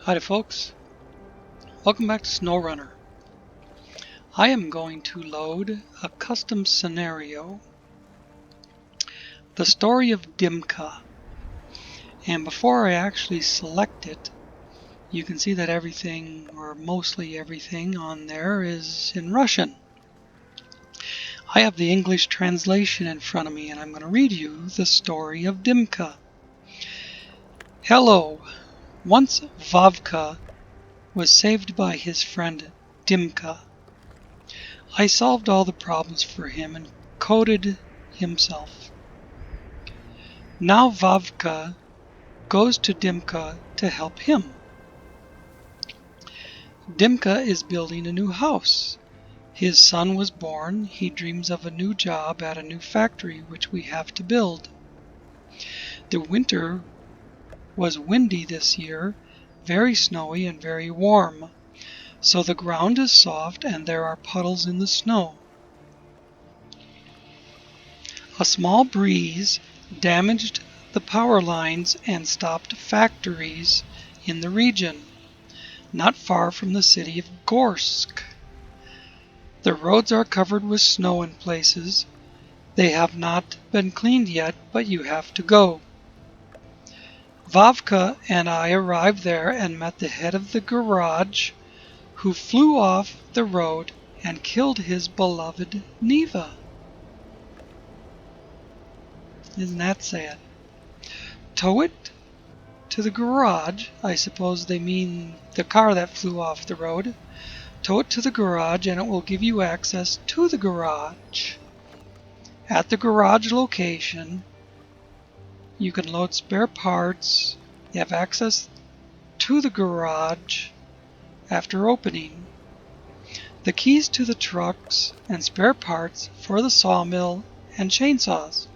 Howdy folks, welcome back to SnowRunner. I am going to load a custom scenario, the Story of Dimka. And before I actually select it, you can see that everything, or mostly everything on there is in Russian. I have the English translation in front of me and I'm going to read you the Story of Dimka. Hello, once Vavka was saved by his friend Dimka. I solved all the problems for him and coded himself. Now Vavka goes to Dimka to help him. Dimka is building a new house. His son was born. He dreams of a new job at a new factory which we have to build. The winter was windy this year, very snowy and very warm, so the ground is soft and there are puddles in the snow. A small breeze damaged the power lines and stopped factories in the region, not far from the city of Gorsk. The roads are covered with snow in places. They have not been cleaned yet, but you have to go. Vavka and I arrived there and met the head of the garage, who flew off the road and killed his beloved Neva. Isn't that sad? Tow it to the garage. I suppose they mean the car that flew off the road. Tow it to the garage and it will give you access to the garage. At the garage location, you can load spare parts. You have access to the garage after opening. The keys to the trucks and spare parts for the sawmill and chainsaws.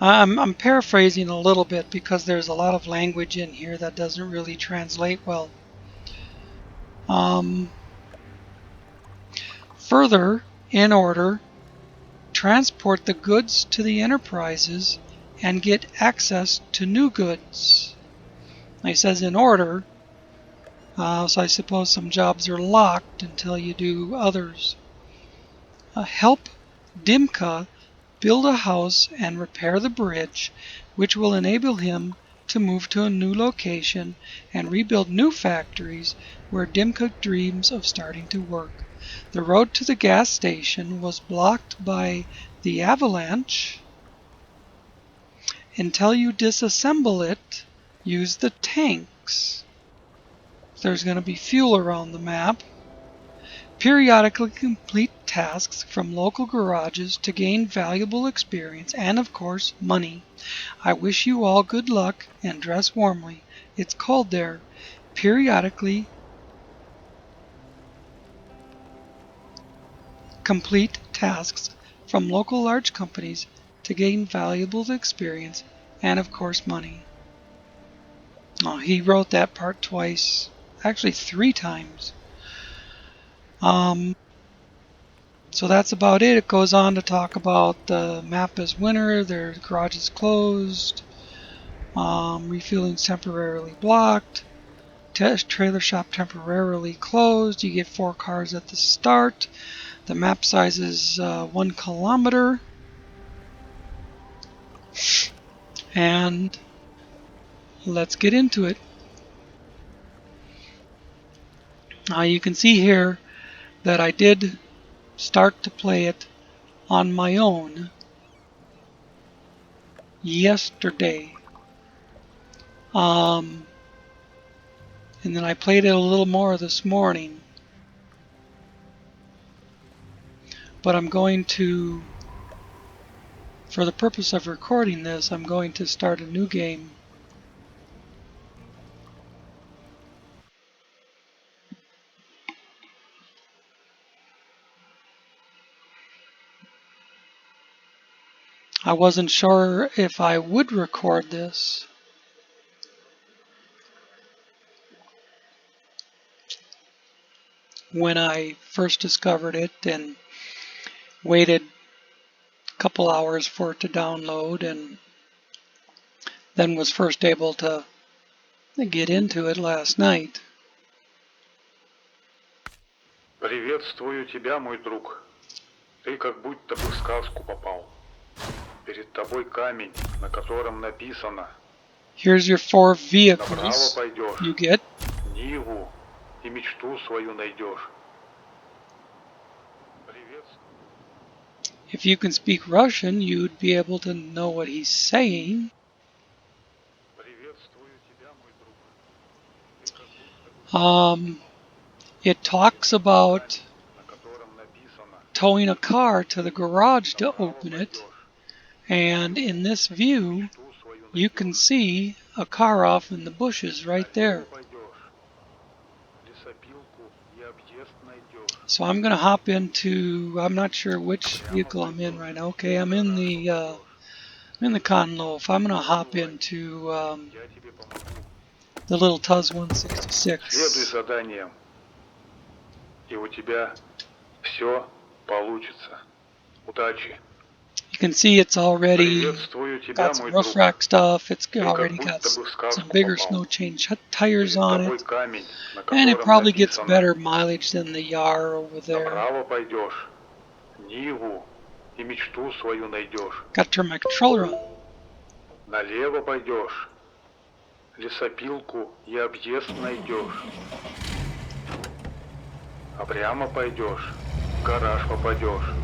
I'm paraphrasing a little bit because there's a lot of language in here that doesn't really translate well. Further, in order, transport the goods to the enterprises and get access to new goods. It says in order, so I suppose some jobs are locked until you do others. Help Dimka build a house and repair the bridge, which will enable him to move to a new location and rebuild new factories where Dimka dreams of starting to work. The road to the gas station was blocked by the avalanche. Until you disassemble it, use the tanks. There's going to be fuel around the map. Periodically complete tasks from local garages to gain valuable experience and, of course, money. I wish you all good luck and dress warmly. It's cold there. Periodically complete tasks from local large companies to gain valuable experience and, of course, money. Oh, he wrote that part twice, actually 3 times. So that's about it. It goes on to talk about the map is winter, their garage is closed, refueling's temporarily blocked, trailer shop temporarily closed, you get 4 cars at the start, the map size is 1 kilometer, and let's get into it. You can see here that I did start to play it on my own yesterday. And then I played it a little more this morning. But I'm going to, for the purpose of recording this, I'm going to start a new game. I wasn't sure if I would record this. When I first discovered it and waited a couple hours for it to download and then was first able to to get into it last night. Приветствую тебя, мой друг. Ты как будто бы в сказку попал. Перед тобой камень, на котором написано: Here's your 4 направо vehicles пойдешь, you get. Ниву и мечту свою найдешь. If you can speak Russian, you'd be able to know what he's saying. Приветствую тебя, мой друг. Ты как будто бы It talks about на котором написано: towing a car to the garage to направо open it, пойдешь, and in this view мечту свою you can найдешь. see a car off in the bushes right there. Налево пойдешь, лесопилку и объезд найдешь. So I'm gonna hop into, I'm not sure which Прямо vehicle I'm in пойдешь, right now. Okay, I'm in гараж the попадешь. Conloaf. I'm gonna Не hop унывай, into я тебе помогу. the little Tuz Следуй 166. заданиям, и у тебя все получится. Удачи. You can see it's already Приветствую тебя, got some мой rough друг. rack stuff. It's Ты как already got будто бы в some сказку bigger попал. snow change tires Перед on тобой it, камень, на and it котором probably gets написано: better mileage than the Yar over there. направо пойдешь, Ниву и мечту свою найдешь. Got to turn my controller on. Налево пойдешь, лесопилку и объезд найдешь. А прямо пойдешь, в гараж попадешь.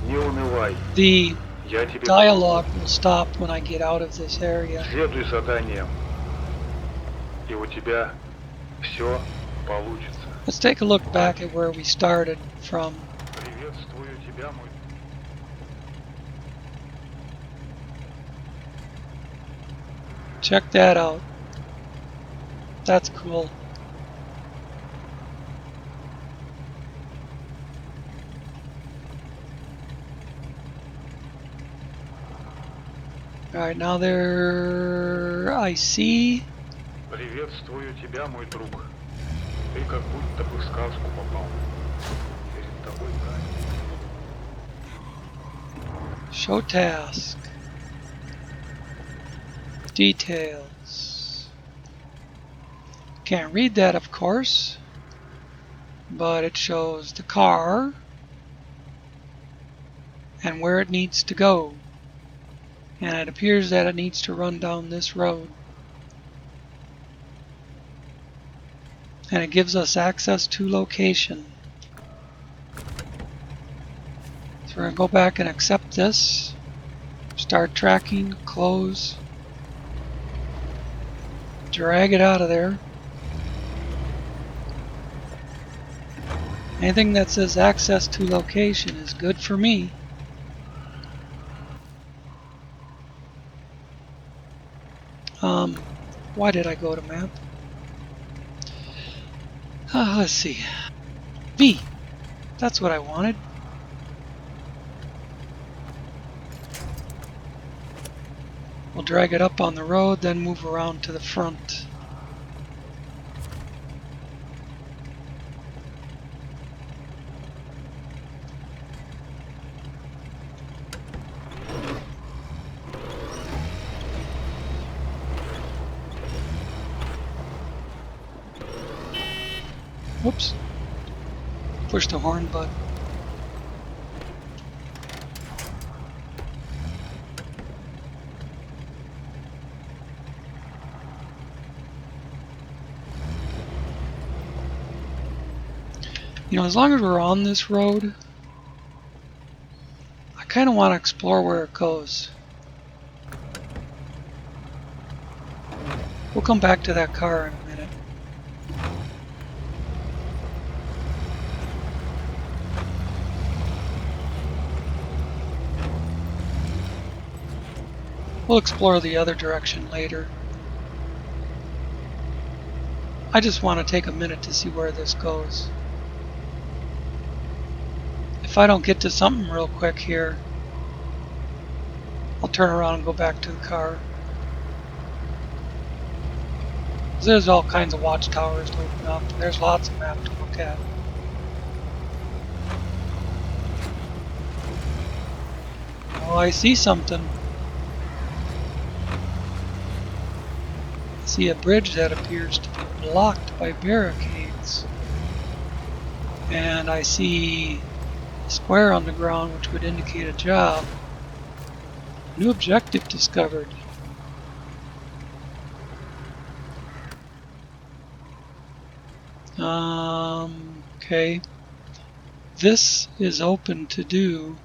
Не унывай, The я тебе dialogue помогу. will stop when I get out of this area. Следуй заданиям, и у тебя все получится. Let's take a look back at where we started from. Приветствую тебя, мой. Check that out. That's cool. Alright, now there I see. Приветствую тебя, мой друг. Ты как будто бы в сказку попал. Перед тобой камень. Show task. Details. Can't read that, of course, but it shows the car and where it needs to go. And it appears that it needs to run down this road. And it gives us access to location. So we're going to go back and accept this. Start tracking, close. Drag it out of there. Anything that says access to location is good for me. Why did I go to map? Let's see. V. That's what I wanted. We'll drag it up on the road, then move around to the front. Whoops. Push the horn button. You know, as long as we're on this road, I kind of want to explore where it goes. We'll come back to that car in a minute. We'll explore the other direction later. I just want to take a minute to see where this goes. If I don't get to something real quick here, I'll turn around and go back to the car. There's all kinds of watchtowers to open up. There's lots of map to look at. Oh, I see something. see a bridge that appears to be blocked by barricades. And I see a square on the ground which would indicate a job. New objective discovered. Okay. This is open to do.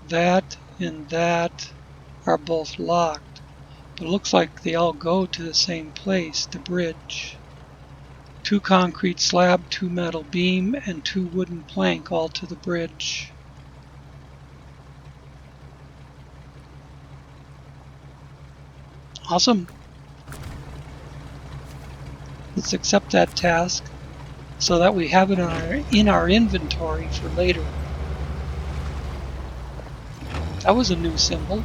That and that are both locked. But it looks like they all go to the same place, the bridge. 2 concrete slab, 2 metal beam, and 2 wooden plank all to the bridge. Awesome. Let's accept that task so that we have it in our inventory for later. That was a new symbol.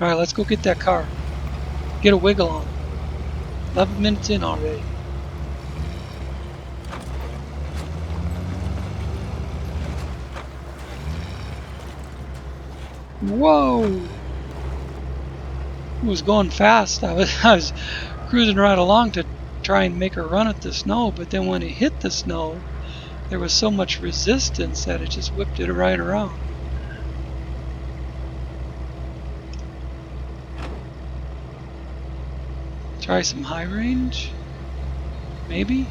Alright, let's go get that car. Get a wiggle on. 11 minutes in already. Whoa! It was going fast. I was cruising right along to try and make a run at the snow, but then when it hit the snow, there was so much resistance that it just whipped it right around. Try some high range? Maybe?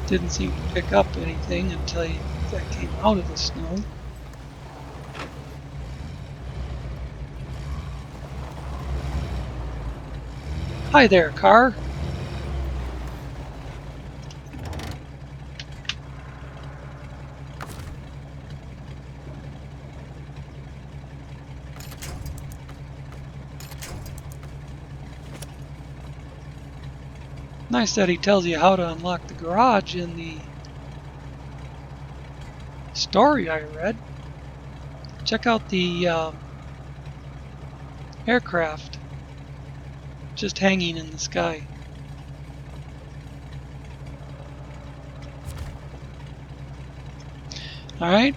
Didn't seem to pick up anything until that came out of the snow. Hi there, car. Nice that he tells you how to unlock the garage in the story I read. Check out the aircraft just hanging in the sky. Alright.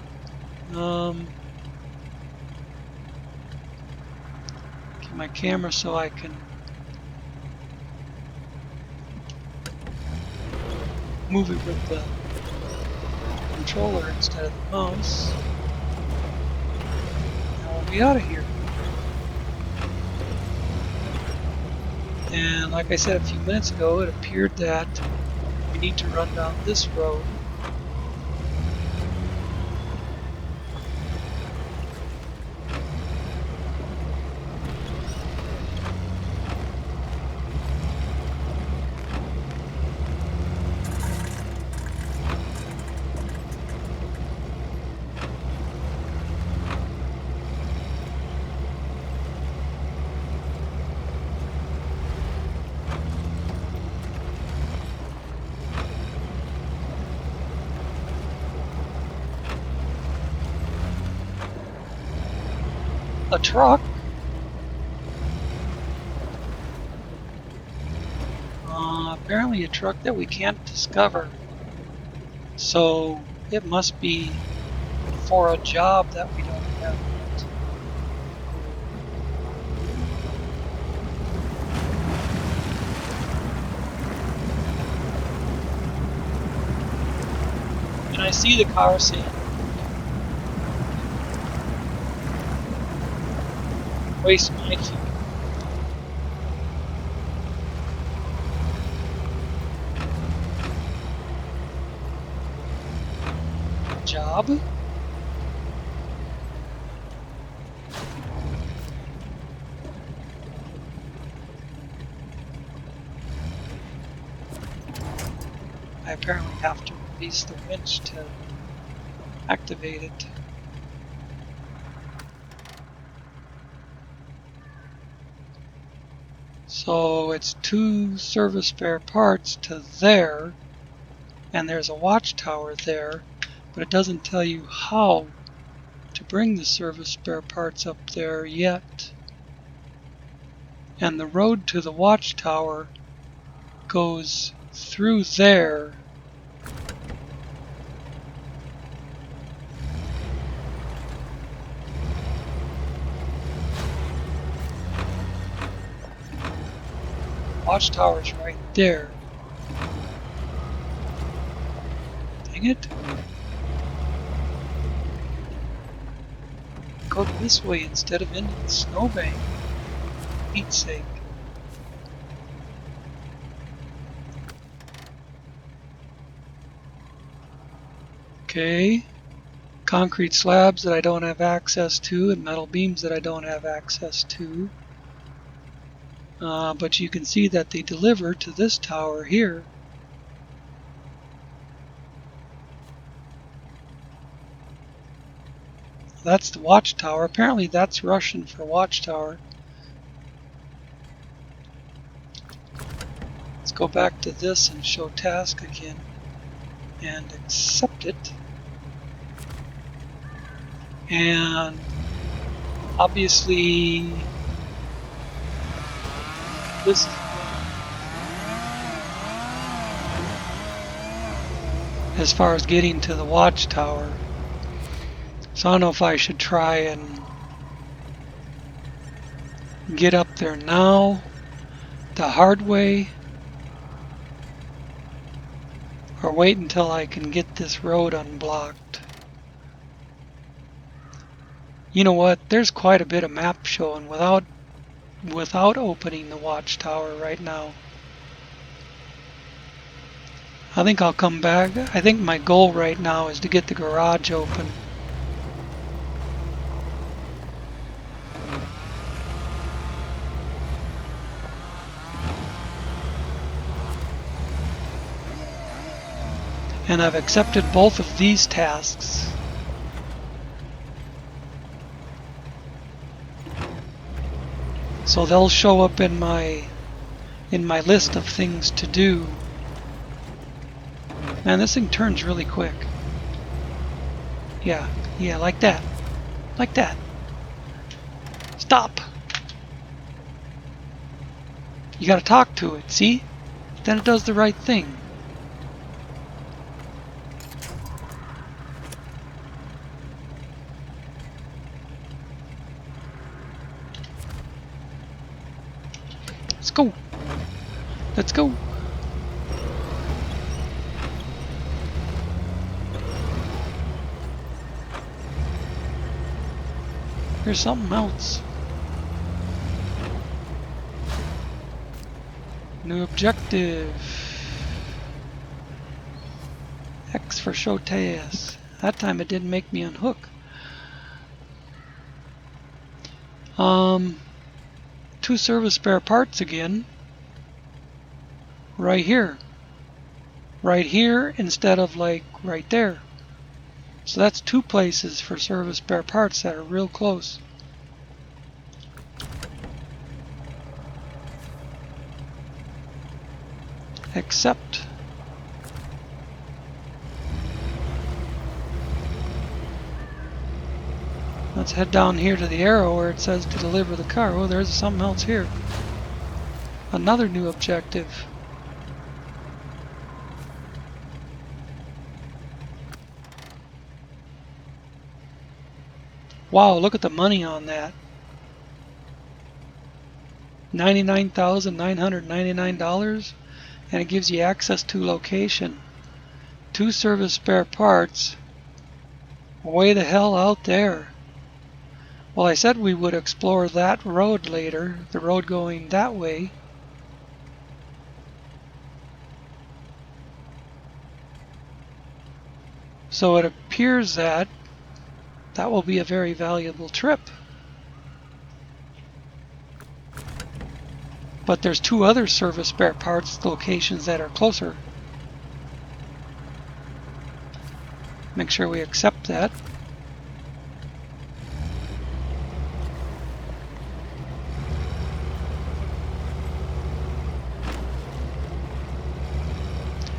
Get my camera so I can move it with the controller instead of the mouse. Now we'll be out of here. And like I said a few minutes ago, it appeared that we need to run down this road. A truck? Apparently a truck that we can't discover. So it must be for a job that we don't have yet. And I see the car saying, waste my fuel. Job? I apparently have to release the winch to activate it. So it's 2 service spare parts to there, and there's a watchtower there, but it doesn't tell you how to bring the service spare parts up there yet. And the road to the watchtower goes through there watchtower's right there. Dang it. Go this way instead of into the snowbank. For Pete's sake. Okay. Concrete slabs that I don't have access to and metal beams that I don't have access to. But you can see that they deliver to this tower here. That's the watchtower. Apparently that's Russian for watchtower. Let's go back to this and show task again and accept it. And obviously this is as far as getting to the watchtower. So I don't know if I should try and get up there now the hard way or wait until I can get this road unblocked. You know what? There's quite a bit of map showing without opening the watchtower right now. I think I'll come back. I think my goal right now is to get the garage open. And I've accepted both of these tasks. So they'll show up in my list of things to do. Man, this thing turns really quick. Yeah, like that. Like that. Stop! You gotta talk to it, see? Then it does the right thing. Let's go. Let's go. Here's something else. New objective. X for show task. That time it didn't make me unhook. 2 service spare parts again. Right here. Right here instead of like right there. So that's 2 places for service spare parts that are real close. Accept. Let's head down here to the arrow where it says to deliver the car. Oh, there's something else here. Another new objective. Wow, look at the money on that. $99,999, and it gives you access to location. 2 service spare parts. Way the hell out there. Well, I said we would explore that road later, the road going that way. So it appears that that will be a very valuable trip. But there's 2 other service spare parts locations that are closer. Make sure we accept that.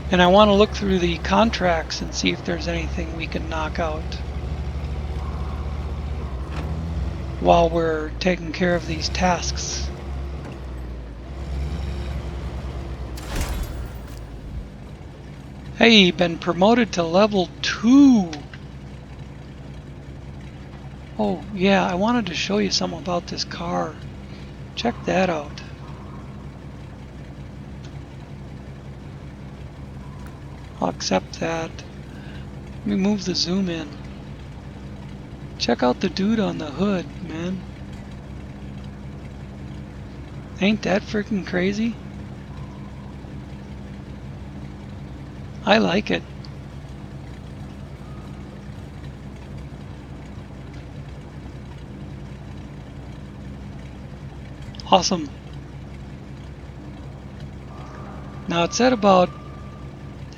And I want to look through the contracts and see if there's anything we can knock out while we're taking care of these tasks. Hey, been promoted to level 2. Oh yeah, I wanted to show you something about this car. Check that out. I'll accept that. Let me move the zoom in. Check out the dude on the hood, man. Ain't that freaking crazy? I like it. Awesome. Now it said about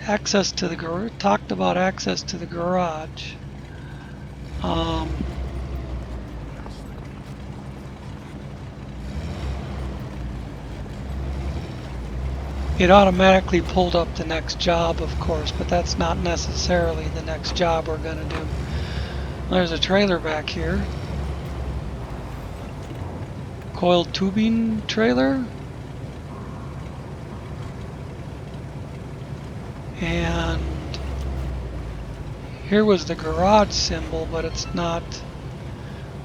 access to the garage, talked about access to the garage. It automatically pulled up the next job, of course, but that's not necessarily the next job we're gonna do. There's a trailer back here. Coiled tubing trailer. And here was the garage symbol, but it's not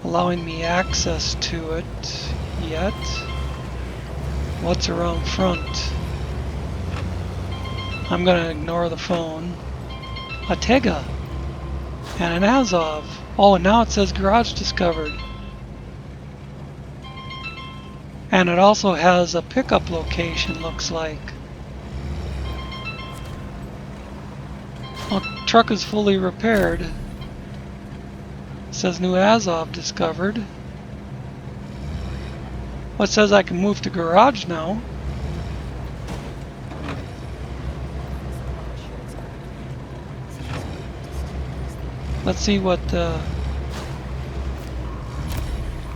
allowing me access to it yet. What's around front? I'm gonna ignore the phone. A Tega and an Azov. Oh, and now it says garage discovered. And it also has a pickup location, looks like. Oh, truck is fully repaired. It says new Azov discovered. Well, it says I can move to garage now. Let's see what the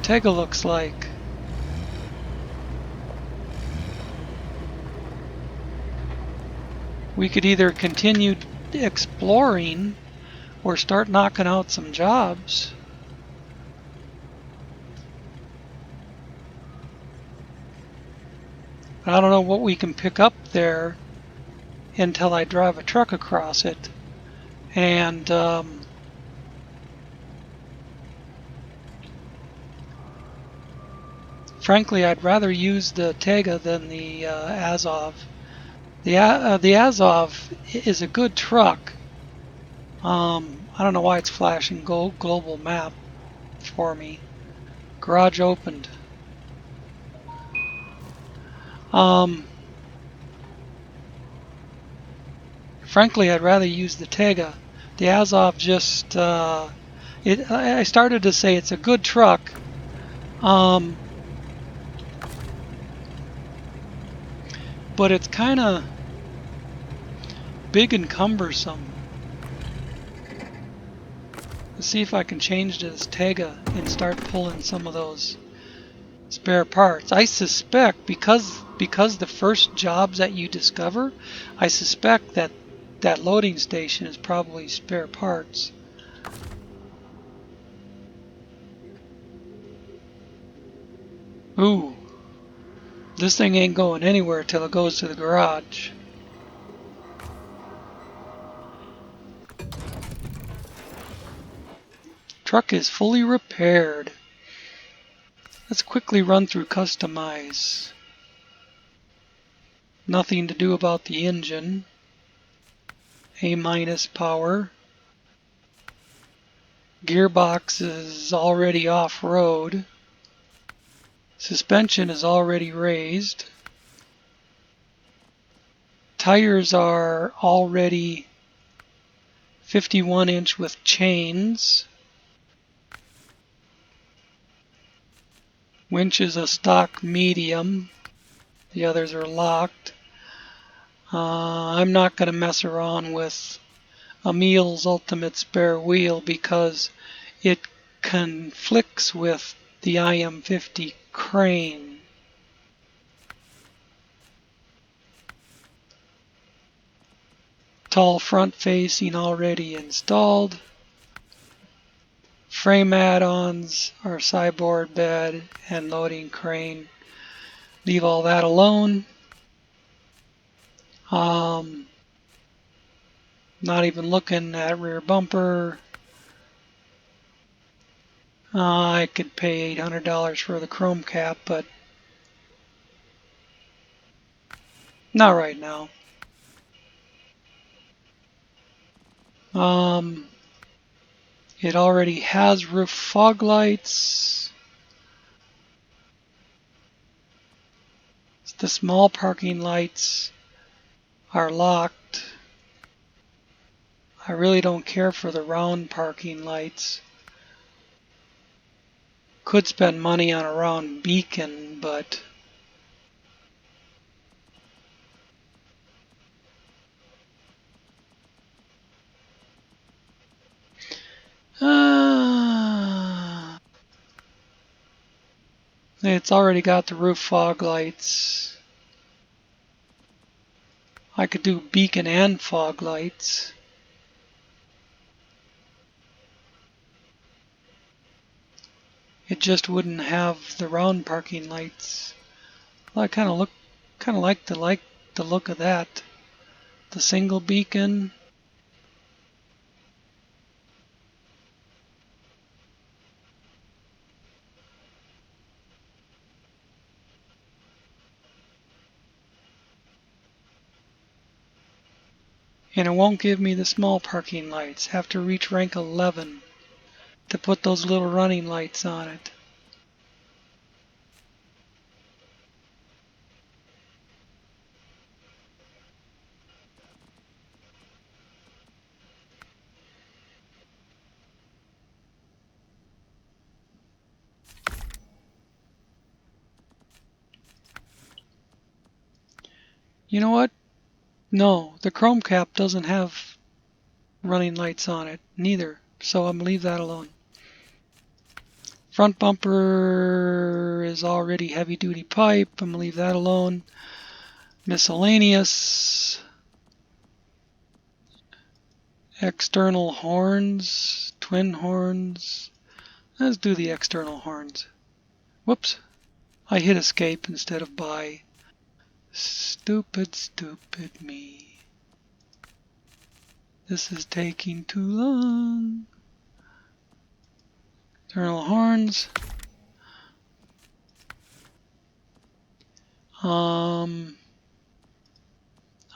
Tega looks like. We could either continue exploring or start knocking out some jobs. But I don't know what we can pick up there until I drive a truck across it. And frankly, I'd rather use the Tega than the Azov. The Azov is a good truck. I don't know why it's flashing global map for me. Garage opened. Frankly, I'd rather use the Tega. The Azov just I started to say it's a good truck. But it's kind of big and cumbersome. Let's see if I can change this Tega and start pulling some of those spare parts. I suspect because the first jobs that you discover, I suspect that that loading station is probably spare parts. Ooh, this thing ain't going anywhere till it goes to the garage. Truck is fully repaired. Let's quickly run through customize. Nothing to do about the engine. A- power. Gearbox is already off-road. Suspension is already raised. Tires are already 51-inch with chains. Winch is a stock medium. The others are locked. I'm not going to mess around with Emil's ultimate spare wheel because it conflicts with the IM50 crane. Tall front facing already installed. Frame add-ons are sideboard bed and loading crane. Leave all that alone. Not even looking at rear bumper. I could pay $800 for the chrome cap, but not right now. It already has roof fog lights. The small parking lights are locked. I really don't care for the round parking lights. Could spend money on a round beacon, but it's already got the roof fog lights. I could do beacon and fog lights. It just wouldn't have the round parking lights. Well, I kind of like the look of that. The single beacon. And it won't give me the small parking lights. Have to reach rank 11 to put those little running lights on it. You know what? No, the chrome cap doesn't have running lights on it, neither. So I'm gonna leave that alone. Front bumper is already heavy duty pipe. I'm gonna leave that alone. Miscellaneous. External horns, twin horns. Let's do the external horns. Whoops. I hit escape instead of buy. Stupid, stupid me. This is taking too long. External horns. I'm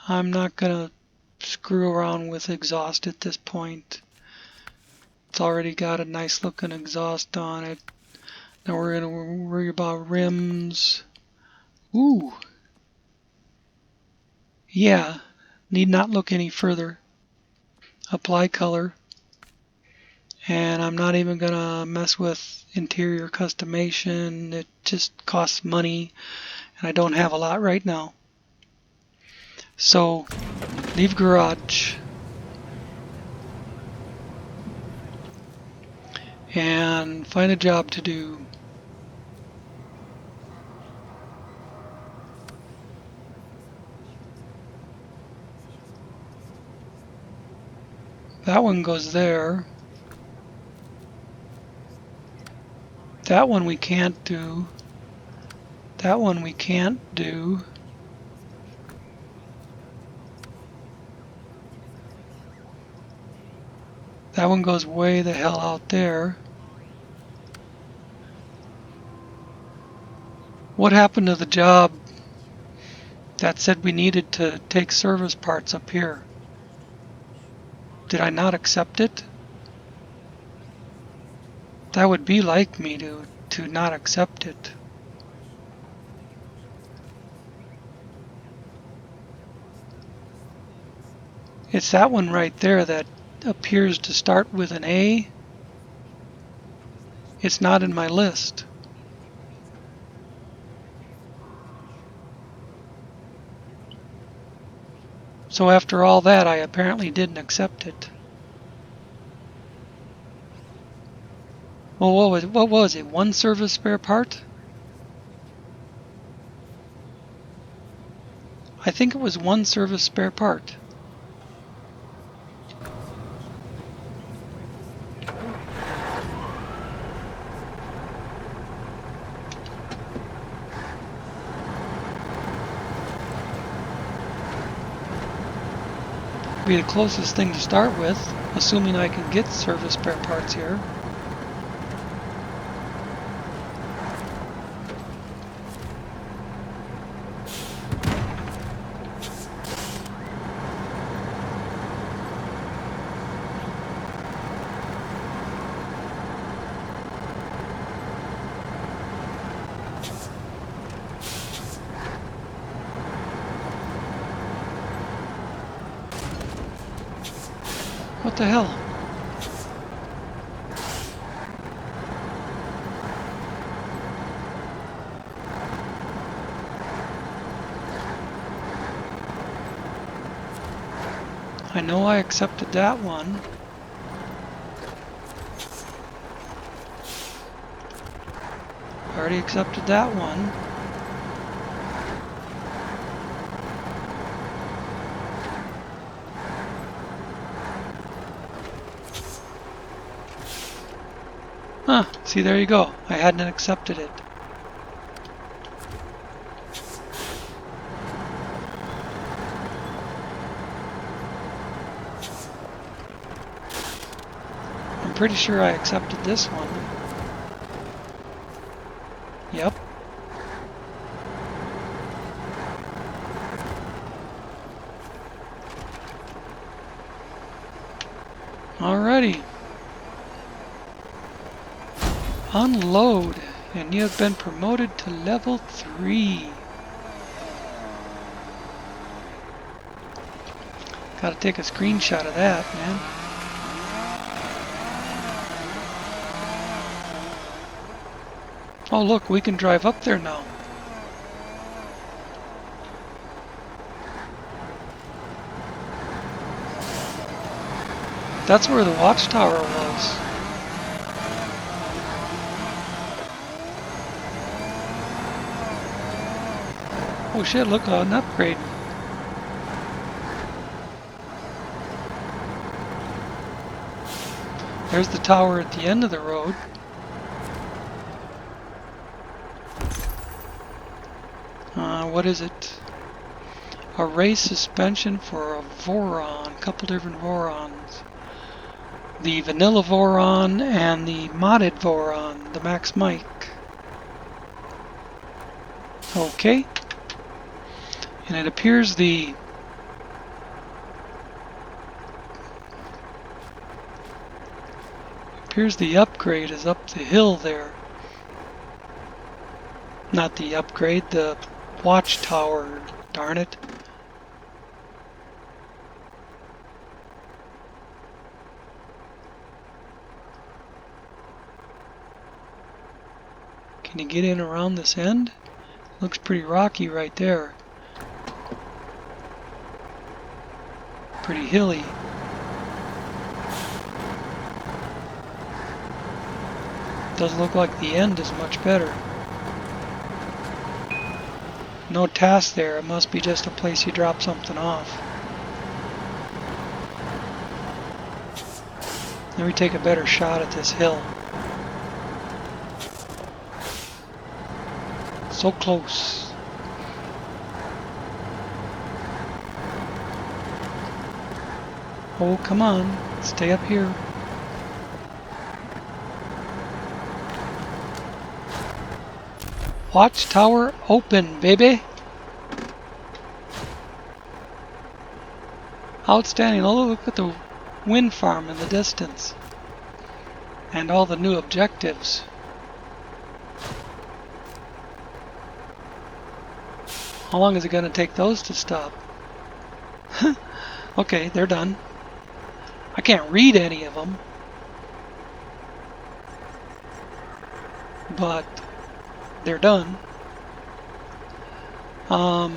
not gonna screw around with exhaust at this point. It's already got a nice looking exhaust on it. Now we're gonna worry about rims. Ooh. Yeah, need not look any further. Apply color. And I'm not even gonna mess with interior customation. It just costs money and I don't have a lot right now. So leave garage and find a job to do. That one goes there. That one we can't do. That one we can't do. That one goes way the hell out there. What happened to the job that said we needed to take service parts up here? Did I not accept it? That would be like me to not accept it. It's that one right there that appears to start with an A. It's not in my list. So after all that, I apparently didn't accept it. Well, what was it? One service spare part? I think it was one service spare part. Be the closest thing to start with, assuming I can get service spare parts here. What the hell? I know I accepted that one. I already accepted that one. Huh, see, there you go. I hadn't accepted it. I'm pretty sure I accepted this one. Yep. Alrighty. Unload, and you have been promoted to level 3. Gotta take a screenshot of that, man. Oh look, we can drive up there now. That's where the watchtower was. Oh shit, look, an upgrade. There's the tower at the end of the road. What is it? A race suspension for a Voron, a couple different Vorons. The vanilla Voron and the modded Voron, the Max Mike. Okay. And it appears the upgrade is up the hill there. Not the upgrade, the watchtower, darn it. Can you get in around this end? Looks pretty rocky right there. Pretty hilly. Doesn't look like the end is much better. No task there, it must be just a place you drop something off. Let me take a better shot at this hill. So close. Oh, come on, stay up here. Watchtower open, baby. Outstanding. Oh, look at the wind farm in the distance. And all the new objectives. How long is it going to take those to stop? Okay, they're done. I can't read any of them. But they're done. Oh,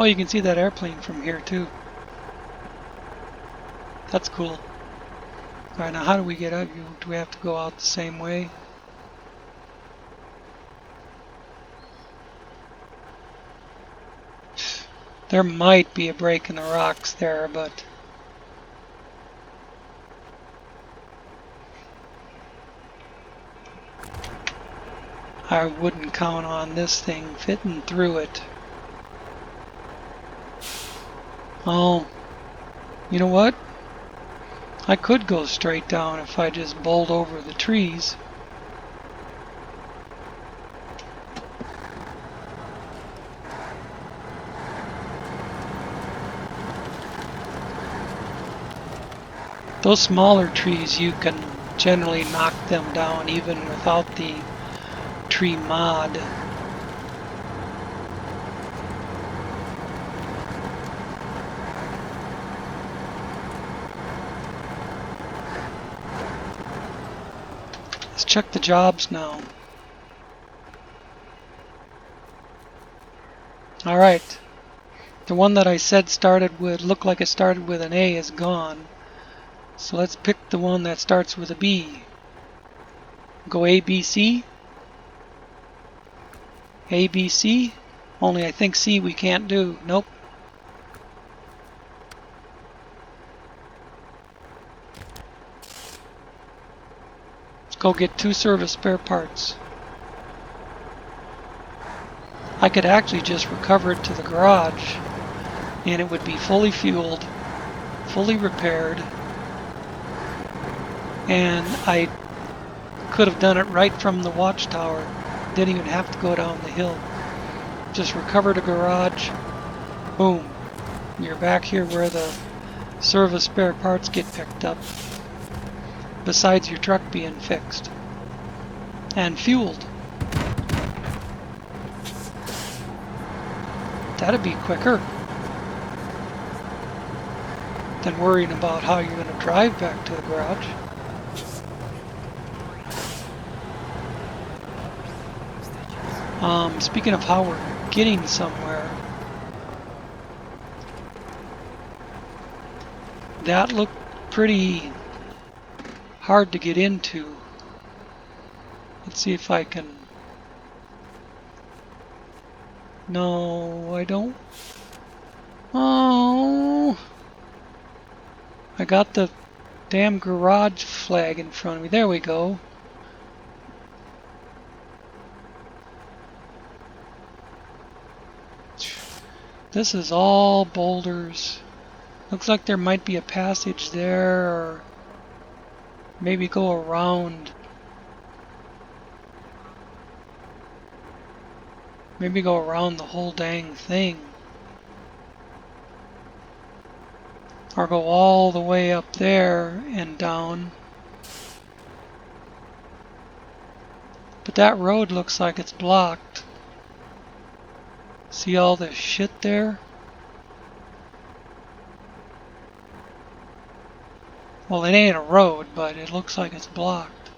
you can see that airplane from here too. That's cool. Alright, now how do we get out? Do we have to go out the same way? There might be a break in the rocks there, but I wouldn't count on this thing fitting through it. Oh, you know what? I could go straight down if I just bowled over the trees. Those smaller trees, you can generally knock them down even without the tree mod. check the jobs now. Alright. The one that I said looked like it started with an A is gone. So let's pick the one that starts with a B. Go A, B, C. A, B, C. Only I think C we can't do. Nope. Let's go get 2 service spare parts. I could actually just recover it to the garage and it would be fully fueled, fully repaired, and I could have done it right from the watchtower. Didn't even have to go down the hill. Just recover the garage, boom. You're back here where the service spare parts get picked up, besides your truck being fixed and fueled. That'd be quicker than worrying about how you're going to drive back to the garage. Speaking of how we're getting somewhere, that looked pretty hard to get into. Let's see if I can... No, I don't. Oh, I got the damn garage flag in front of me. There we go. This is all boulders. Looks like there might be a passage there, or maybe go around. Maybe go around the whole dang thing. Or go all the way up there and down. But that road looks like it's blocked. See all this shit there? Well, it ain't a road, but it looks like it's blocked.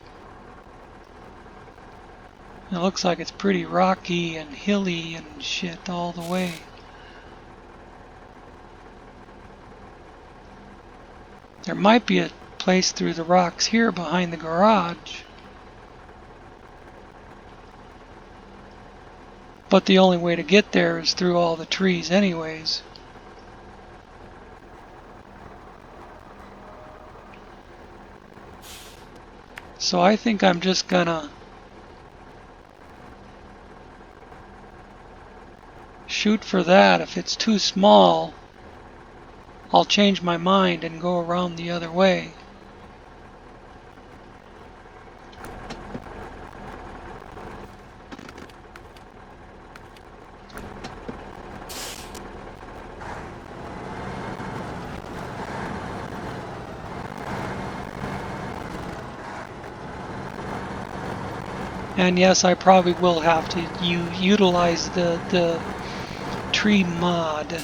It looks like it's pretty rocky and hilly and shit all the way. There might be a place through the rocks here behind the garage. But the only way to get there is through all the trees anyways. So I think I'm just gonna shoot for that. If it's too small, I'll change my mind and go around the other way. And yes, I probably will have to utilize the tree mod.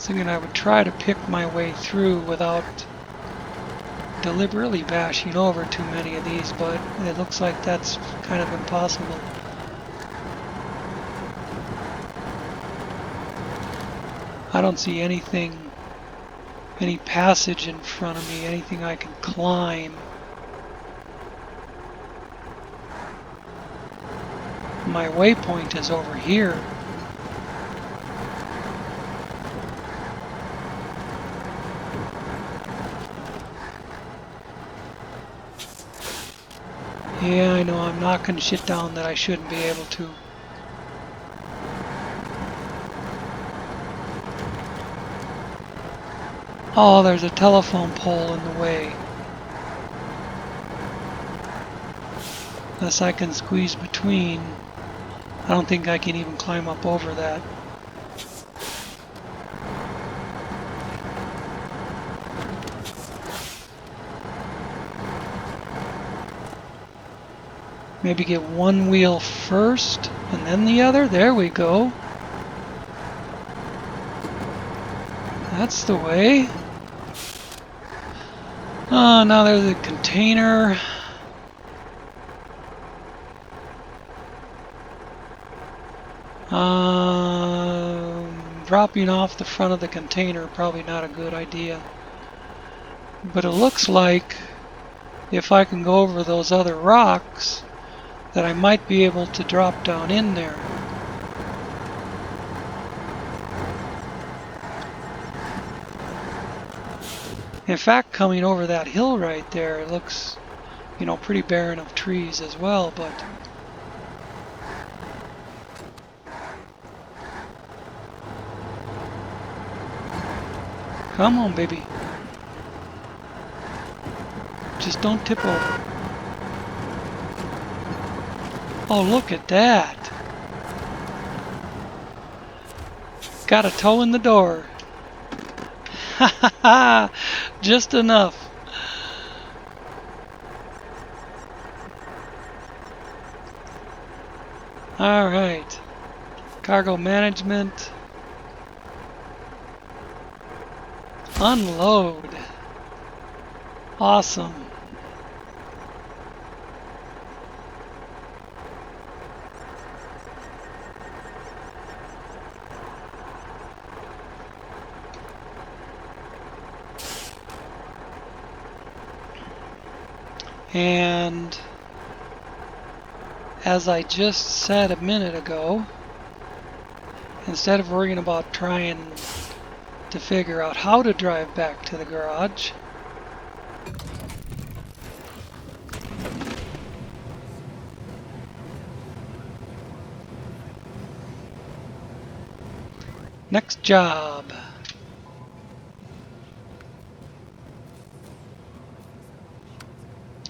Thinking I would try to pick my way through without deliberately bashing over too many of these, but it looks like that's kind of impossible. I don't see anything, any passage in front of me, anything I can climb. My waypoint is over here. Yeah, I know, I'm knocking shit down that I shouldn't be able to. Oh, there's a telephone pole in the way. Unless I can squeeze between, I don't think I can even climb up over that. Maybe get one wheel first and then the other. There we go. That's the way. Oh, now there's a container. Dropping off the front of the container, probably not a good idea. But it looks like if I can go over those other rocks, that I might be able to drop down in there. In fact, coming over that hill right there, it looks, you know, pretty barren of trees as well, but come on, baby. Just don't tip over. Oh, look at that. Got a toe in the door. Ha ha ha! Just enough. Alright. Cargo management. Unload. Awesome. And as I just said a minute ago, instead of worrying about trying to figure out how to drive back to the garage, next job.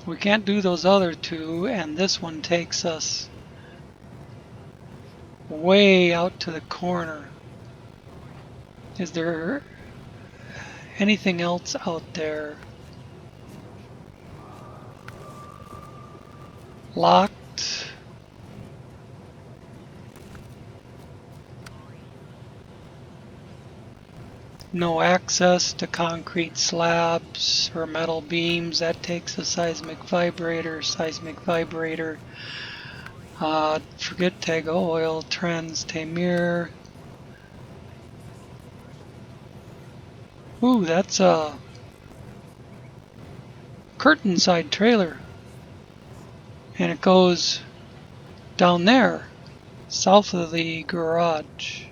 We can't do those other two, and this one takes us way out to the corner. Is there anything else out there? Locked. No access to concrete slabs or metal beams. That takes a seismic vibrator. Forget tag oil, trans, Tamir. Ooh, that's a curtain side trailer. And it goes down there, south of the garage.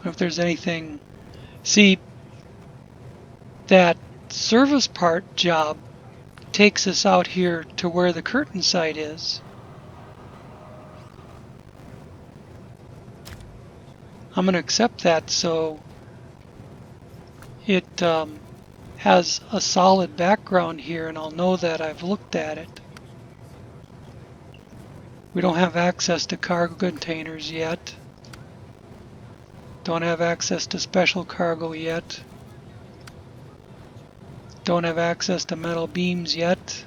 If there's anything. See, that service part job takes us out here to where the curtain side is. I'm going to accept that so it has a solid background here and I'll know that I've looked at it. We don't have access to cargo containers yet. Don't have access to special cargo yet. Don't have access to metal beams yet.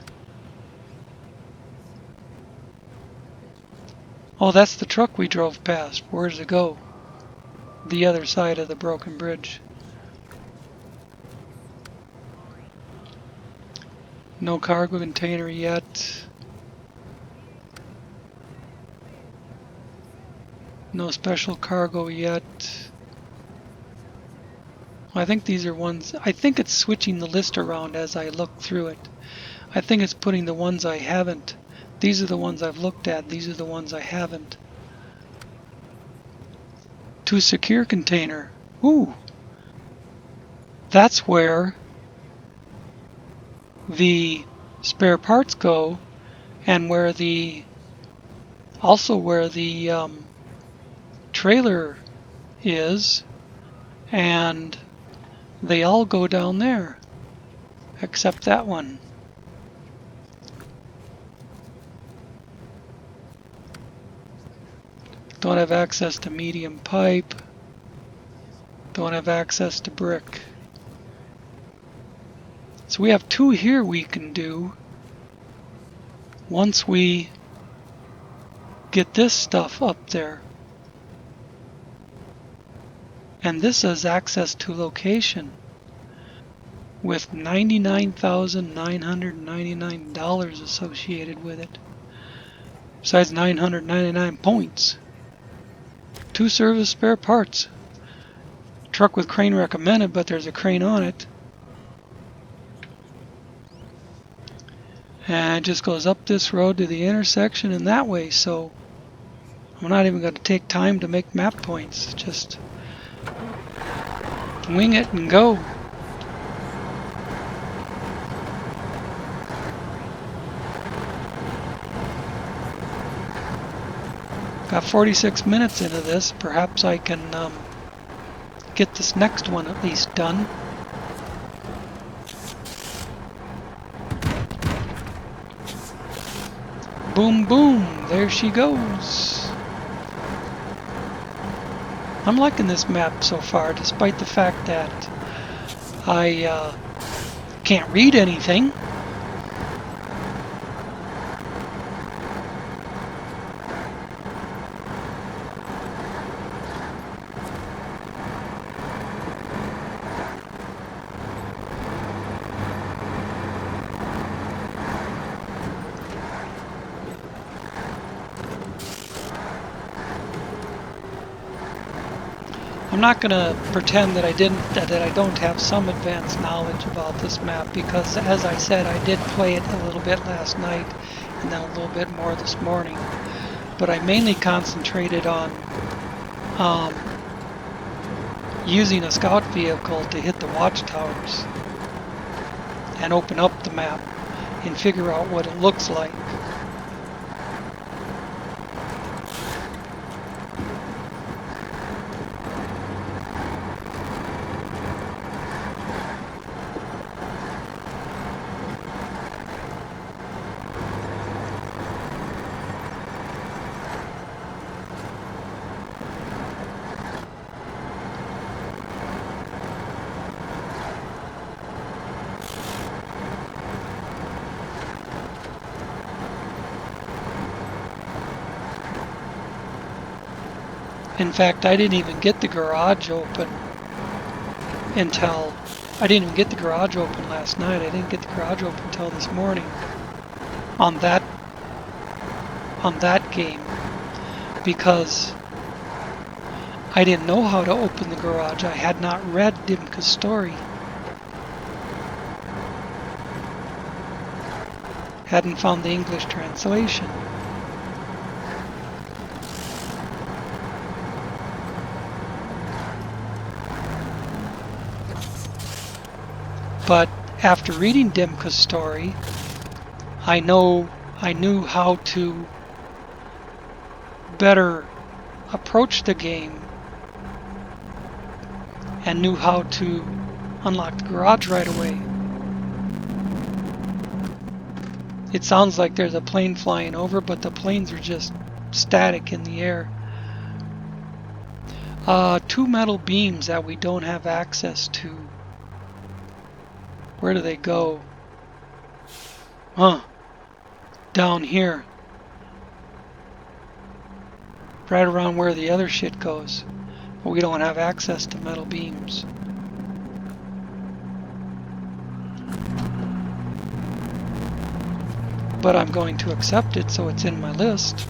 Oh, that's the truck we drove past. Where does it go? The other side of the broken bridge. No cargo container yet. No special cargo yet. I think these are ones, I think it's switching the list around as I look through it. I think it's putting the ones I haven't. These are the ones I've looked at, these are the ones I haven't. To secure container. Ooh. That's where the spare parts go and where the, also where the trailer is, and they all go down there, except that one. Don't have access to medium pipe. Don't have access to brick. So we have two here we can do. once we get this stuff up there, and this is access to location with $99,999 associated with it, besides 999 points, 2 service spare parts, truck with crane recommended, but there's a crane on it, and it just goes up this road to the intersection and that way. So I'm not even going to take time to make map points, just wing it and go. Got 46 minutes into this. Perhaps I can get this next one at least done. Boom, boom, there she goes. I'm liking this map so far, despite the fact that I can't read anything. I'm not going to pretend that I don't have some advanced knowledge about this map, because as I said, I did play it a little bit last night and then a little bit more this morning. But I mainly concentrated on using a scout vehicle to hit the watchtowers and open up the map and figure out what it looks like. In fact, I didn't even get the garage open last night. I didn't get the garage open until this morning on that game, because I didn't know how to open the garage. I had not read Dimka's story. Hadn't found the English translation. But after reading Dimka's story, I knew how to better approach the game and knew how to unlock the garage right away. It sounds like there's a plane flying over, but the planes are just static in the air. 2 metal beams that we don't have access to. Where do they go? Down here. Right around where the other shit goes. But we don't have access to metal beams. But I'm going to accept it, so it's in my list.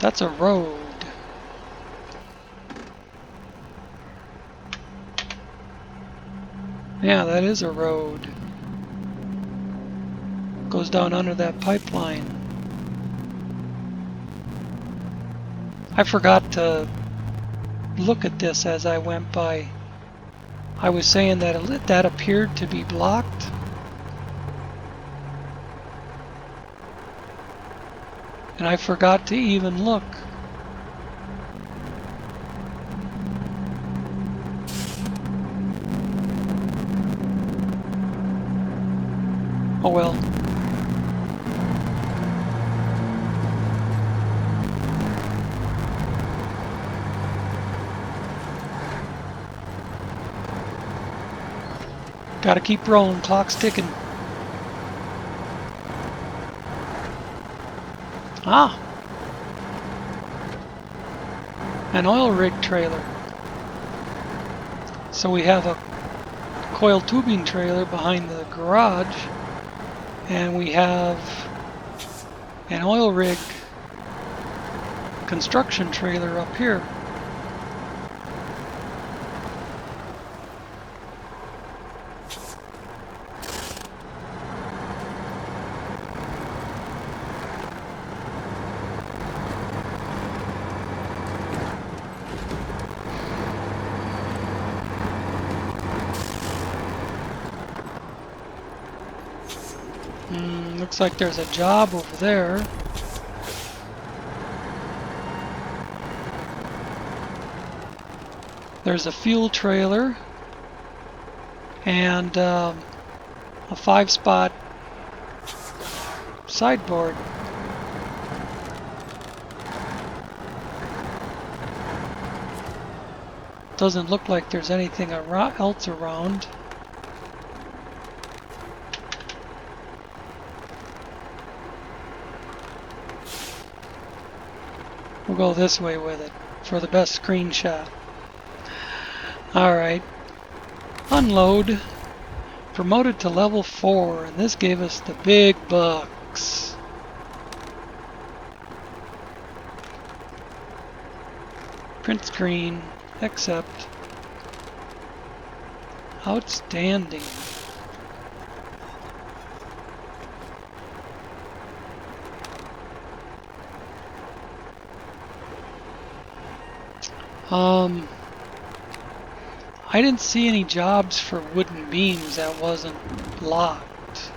That's a road. Yeah, that is a road. Goes down under that pipeline. I forgot to look at this as I went by. I was saying that that appeared to be blocked. And I forgot to even look. Oh well. Gotta keep rolling, clock's ticking. Ah! An oil rig trailer. So we have a coil tubing trailer behind the garage, and we have an oil rig construction trailer up here. Looks like there's a job over there. There's a fuel trailer and a 5-spot sideboard. Doesn't look like there's anything else around. We'll go this way with it for the best screenshot. Alright. Unload. Promoted to level 4, and this gave us the big bucks. Print screen. Accept. Outstanding. I didn't see any jobs for wooden beams that wasn't locked.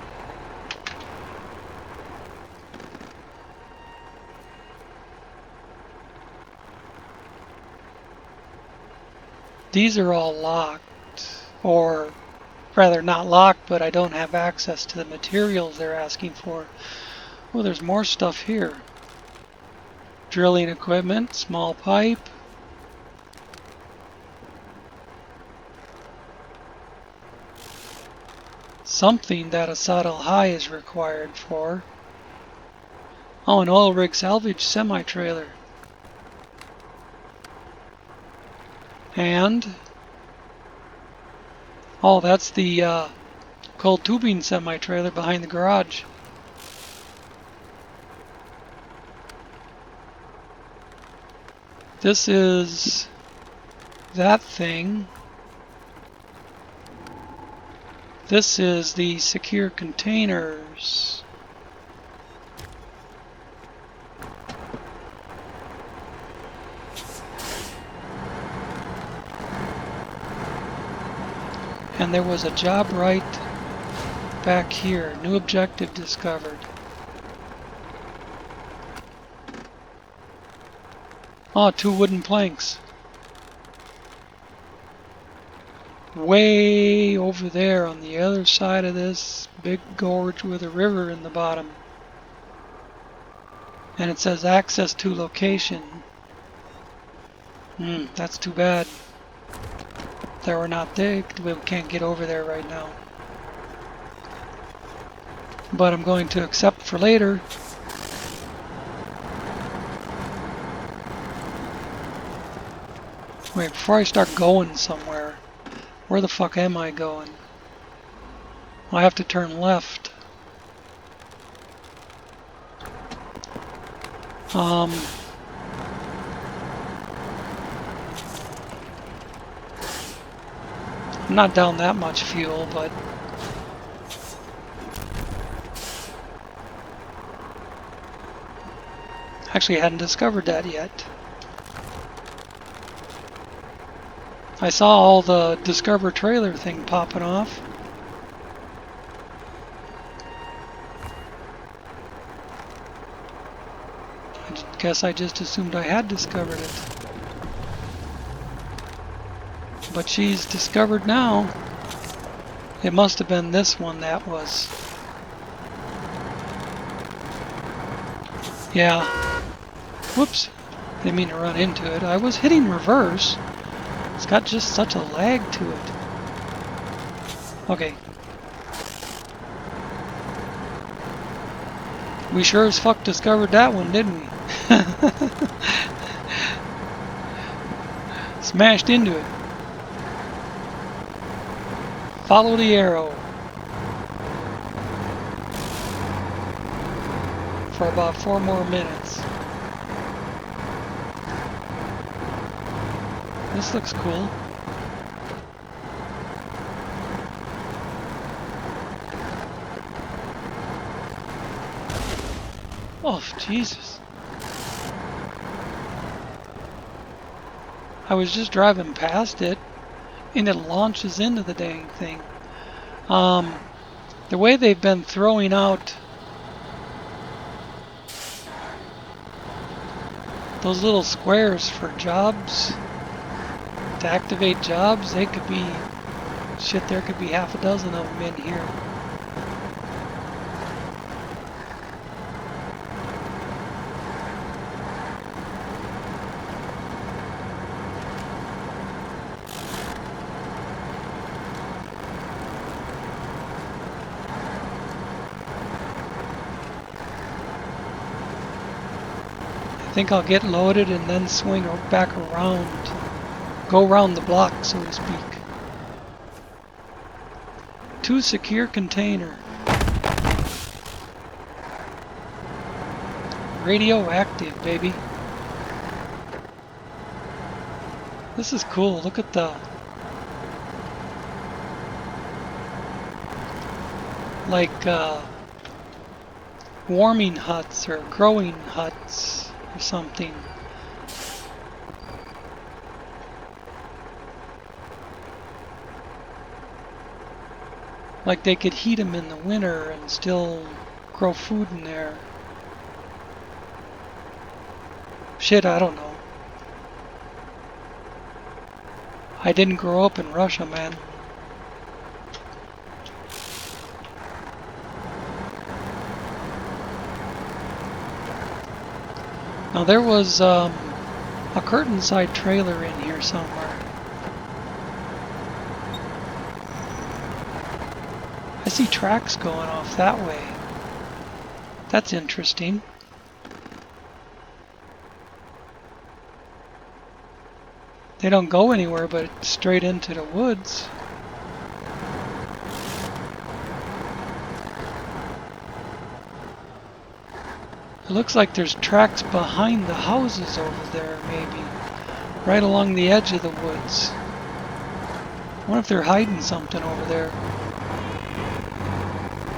These are all locked, or rather not locked, but I don't have access to the materials they're asking for. Oh, there's more stuff here. Drilling equipment, small pipe. Something that a saddle high is required for. Oh, an oil rig salvage semi-trailer. And oh, that's the cold tubing semi-trailer behind the garage. This is that thing. This is the secure containers. And there was a job right back here. New objective discovered. Oh, 2 wooden planks. Way over there on the other side of this big gorge with a river in the bottom. And it says access to location. That's too bad. They were not there. We can't get over there right now. But I'm going to accept for later. Wait, before I start going somewhere, where the fuck am I going? I have to turn left. I'm not down that much fuel, but actually I hadn't discovered that yet. I saw all the Discover trailer thing popping off. I guess I just assumed I had discovered it. But she's discovered now. It must have been this one that was. Yeah. Whoops. Didn't mean to run into it. I was hitting reverse. It's got just such a lag to it. Okay. We sure as fuck discovered that one, didn't we? Smashed into it. Follow the arrow. For about 4 more minutes. This looks cool. Oh, Jesus. I was just driving past it, and it launches into the dang thing. The way they've been throwing out those little squares for jobs, to activate jobs, they could be, shit, there could be half a dozen of them in here. I think I'll get loaded and then swing back around, go around the block, so to speak. To secure container. Radioactive, baby. This is cool. Look at the, like, warming huts or growing huts or something. Like they could heat them in the winter and still grow food in there. Shit, I don't know. I didn't grow up in Russia, man. Now there was a curtain side trailer in here somewhere. I see tracks going off that way. That's interesting. They don't go anywhere but straight into the woods. It looks like there's tracks behind the houses over there, maybe. Right along the edge of the woods. I wonder if they're hiding something over there.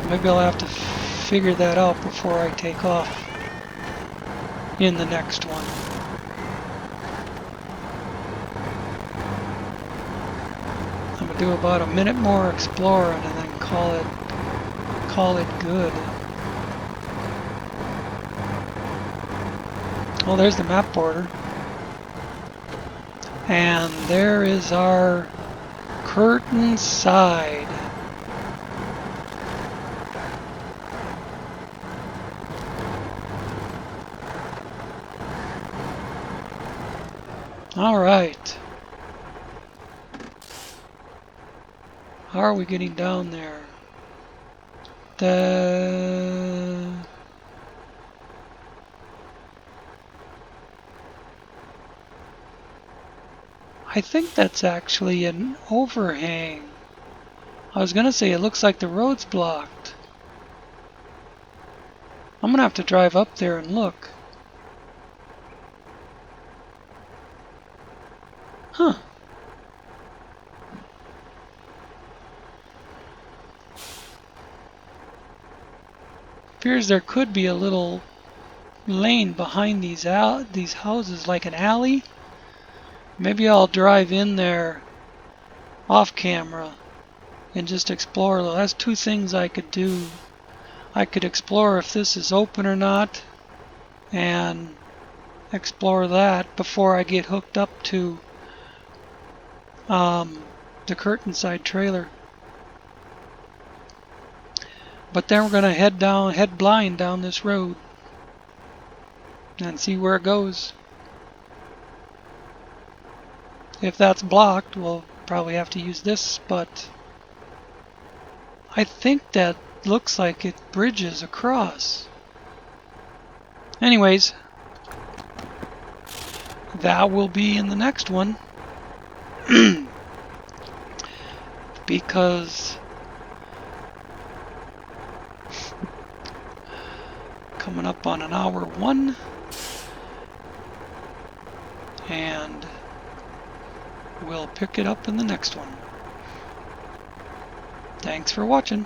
Maybe I'll have to figure that out before I take off in the next one. I'm gonna do about a minute more exploring and then call it good. Oh, there's the map border. And there is our curtain side. All right. How are we getting down there? I think that's actually an overhang. I was gonna say it looks like the road's blocked. I'm gonna have to drive up there and look. Huh. Appears there could be a little lane behind these houses, like an alley. Maybe I'll drive in there off camera and just explore. That's two things I could do. I could explore if this is open or not, and explore that before I get hooked up to the curtain side trailer. But then we're gonna head blind down this road and see where it goes. If that's blocked, we'll probably have to use this, but I think that looks like it bridges across. Anyways, that will be in the next one. Because coming up on an hour 1, and we'll pick it up in the next one. Thanks for watching.